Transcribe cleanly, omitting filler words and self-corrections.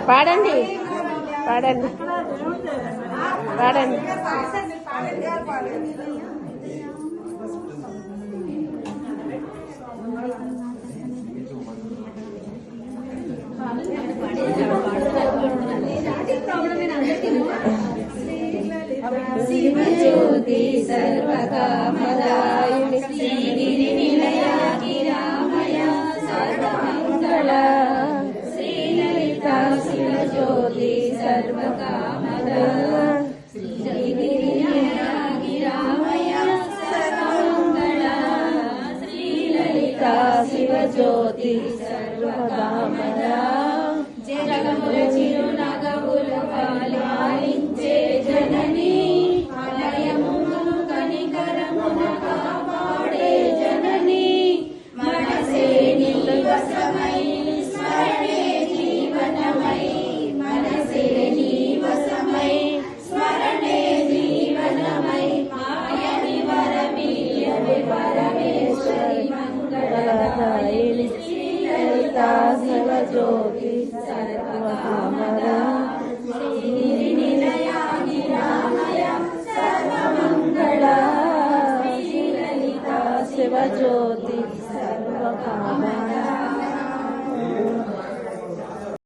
పాడండి పాడండి పాడండి. శివజ్యోతి సర్వకామదాయిని శ్రీగిరి నిలయ గిరామయ సర్వమంగళ శ్రీలలిత శివజ్యోతి సర్వకామద శ్రీగిరి నిలయ గిరామయ సర్వమంగళ శ్రీలలిత శివజ్యోతి సర్వకామద జగముల చిరునగవుల పాలించే జనని ఆలయమును కనికరమున కాపాడే జనని మనసే నీవసమై స్మరణే జీవనమై మనసే నీవసమై స్మరణే జీవనమై మాయని వరమీయవే పరమేశ్వరి మంగళదాయిని శ్రీలలిత శివజ్యోతి సర్వకామద శ్రీగిరి నిలయ గిరామయ సర్వమంగళ శ్రీలలిత శివజ్యోతి సర్వకామద.